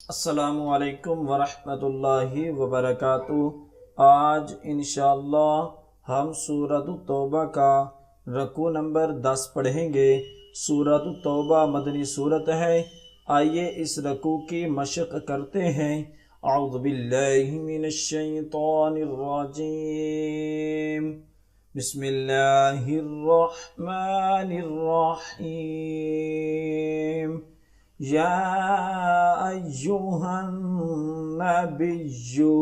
अस्सलामुअलैकुम वरहमतुल्लाहि वबरकातुह। आज इंशाअल्लाह हम सूरत तौबा का रकू नंबर 10 पढ़ेंगे। सूरत तौबा मदनी सूरत है। आइए इस रकू की मशक करते हैं। औज़ु बिल्लाहि मिनश शैतानिर रजीम। बिस्मिल्लाहिर रहमानिर रहीम। या अय्युहन नबिय्यु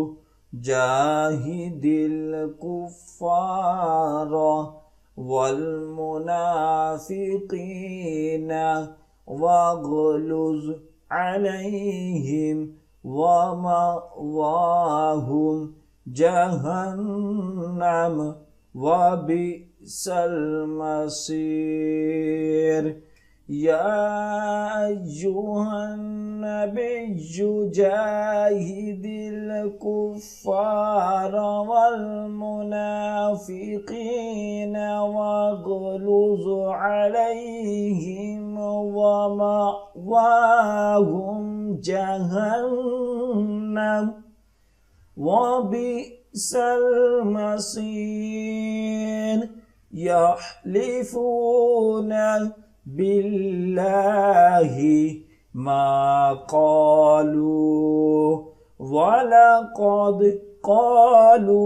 जाहिदिल कुफ़्फ़ार वल मुनाफ़िक़ीन वग़्लुज़ अलैहिम वमअवाहुम जहन्नम वबिअसल मसीर। या अय्युहन नबिय्यु जाहिदिल कुफ़्फ़ार वल मुनाफ़िक़ीन वग़्लुज़ अलैहिम वमअवाहुम जहन्नम वबिअसल मसीर। यहलिफ़ून बिल्लाहि मा क़ालू वलक़द क़ालू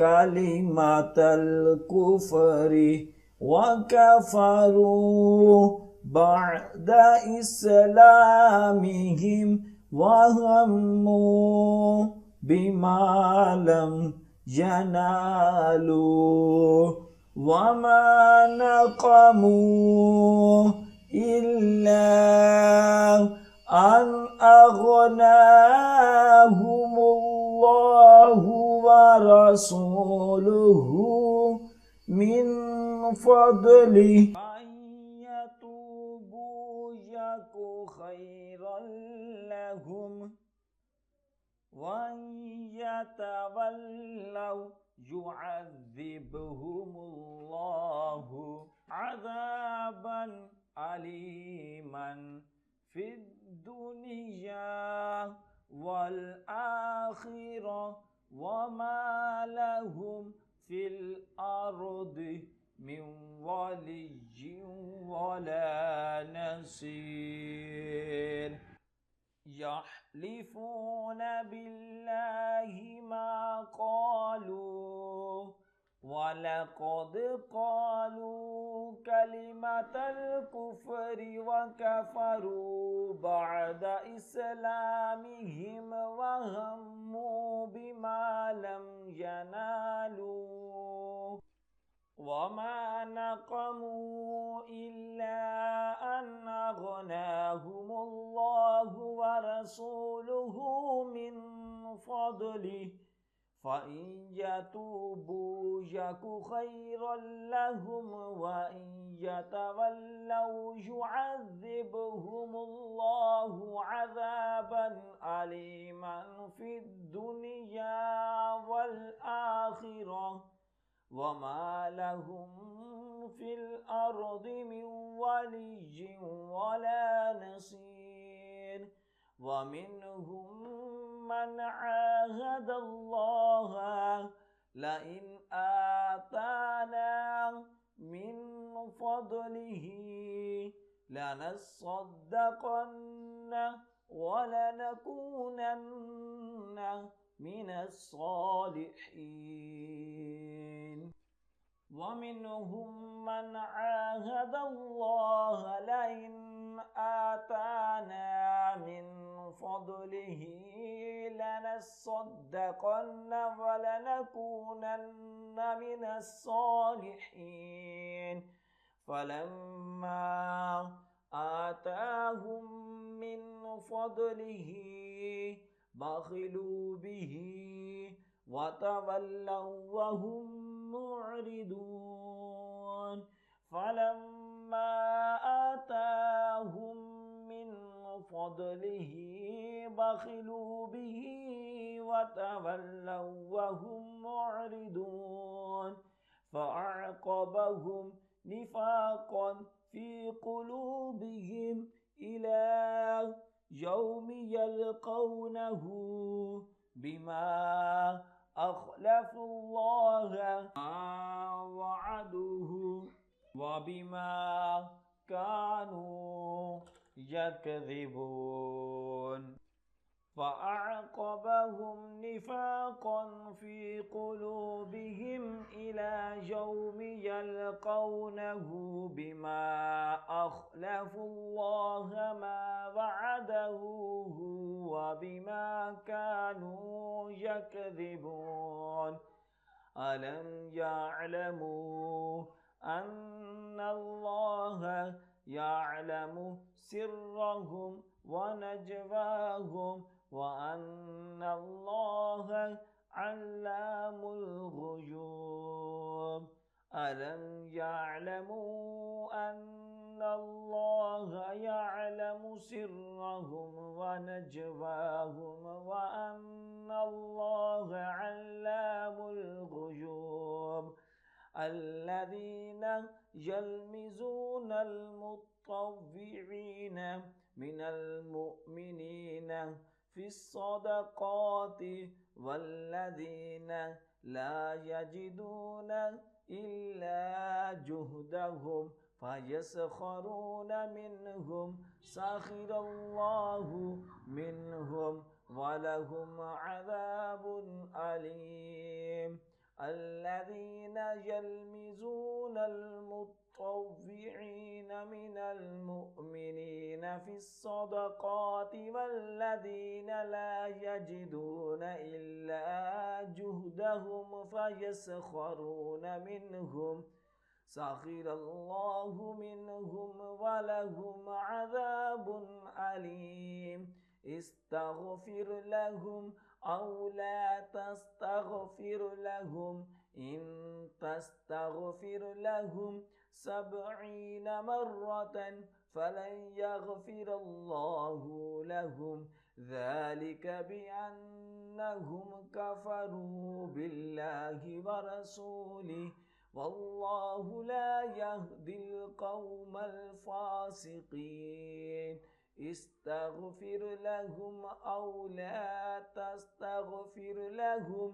कलिमतल कुफ़्रि वकफ़रू बअद इस्लामिहिम वहम्मू बिमा लम यनालू वमा नक़मू इल्ला अन अग़नाहुमुल्लाहु व रसूलुहु मिन फ़द्लिहि अयतूबू यकु खैरन लहुम वयतवल्लौ युअज़्ज़िबहुमुल्लाहु अज़ाबन अलीमन फिद्दुनिया वल आखिरह वमा लहुम फिल अर्दि मिन वलिय्यिन वला नसीर। यहलिफ़ून बिल्लाहि मा क़ालू वलक़द क़ालू कलिमतल कुफ़्रि वकफ़रू बअद इस्लामिहिम वहम्मू बिमा लम यनालू वमा नक़मू इल्ला अन अग़नाहुमुल्लाहु व रसूलुहु मिन फ़द्लिहि फ़इन यतूबू यकु खैरन लहुम वइन यतवल्लौ युअज़्ज़िबहुमुल्लाहु अज़ाबन अलीमन फिद्दुनिया वल आखिरह वमा लहुम फिल अर्दि मिन वलिय्यिन वला नसीर। वमिन्हुम मन आहादल्लाह लइन आताना मिन फ़द्लिहि लनस्सद्दक़न्न वलनकूनन्न मिनस्सालिहीन। वमिन्हुम मन आहादल्लाह लइन आताना मिन फ़द्लिहि लनस्सद्दक़न्न वलनकूनन्न मिनस्सालिहीन। फलम्मा आताहुम मिन फ़द्लिहि बख़िलू बिही वतवल्लौ वहुम मुअरिदून। फलम्मा आताहुम मिन फ़द्लिहि बख़िलू बिही वतवल्लौ वहुम मुअरिदून। फ़अअक़बहुम निफ़ाक़न फ़ी क़ुलूबिहिम इला यौम यल्क़ौनहु बिमा अख़लफ़ुल्लाह मा वअदुहु व बिमा कानू यकज़िबून फ़अअक़बहुम निफ़ाक़न फ़ी क़ुलूबिहिम इला यौमि यल्क़ौनहु बिमा अख़लफ़ुल्लाह मा वअदहु व बिमा कानू यकज़िबून अलम यअलमू अन्नल्लाह यअलमु सिर्रहुम व नजवाहुम व अन्नल्लाह अल्लामुल ग़ुयूब अलम यअलमू अन्नल्लाह यअलमु सिर्रहुम व नजवाहुम व अन्नल्लाह अल्लामुल ग़ुयूब الذين يلمزون المطوعين من المؤمنين في الصدقات والذين لا يجدون إلا جهدهم فيسخرون منهم سخر الله منهم ولهم عذاب أليم الذين يلمزون المطوعين من المؤمنين في الصدقات والذين لا يجدون إلا جهدهم فيسخرون منهم سخر الله منهم ولهم عذاب أليم استغفر لهم أو لا تستغفر لهم إن تستغفر لهم 70 مرة فلن يغفر الله لهم ذلك بأنهم كفروا بالله ورسوله والله لا يهدي القوم الفاسقين استغفر لهم أو لا تستغفر لهم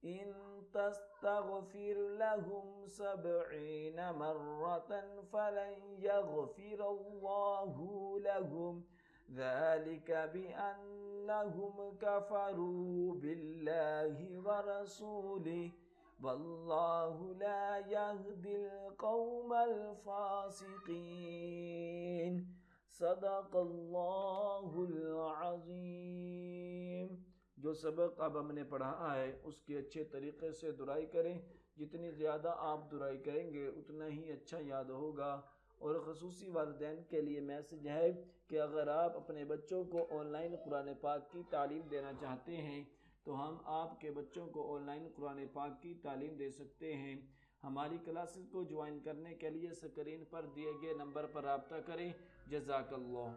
إن تستغفر لهم 70 مرة فلن يغفر الله لهم ذلك بأنهم كفروا بالله ورسوله والله لا يهدي القوم الفاسقين सदक़ल्लाहुल अज़ीम। जो सबक अब हमने पढ़ा है उसकी अच्छे तरीक़े से दुराई करें। जितनी ज़्यादा आप दुराई करेंगे उतना ही अच्छा याद होगा। और ख़ुसूसी वालिदैन के लिए मैसेज है कि अगर आप अपने बच्चों को ऑनलाइन कुरान पाक की तालीम देना चाहते हैं तो हम आपके बच्चों को ऑनलाइन कुरान पाक की तालीम दे सकते हैं। हमारी क्लासेस को ज्वाइन करने के लिए स्क्रीन पर दिए गए नंबर पर राब्ता करें। जज़ाकल्लाह।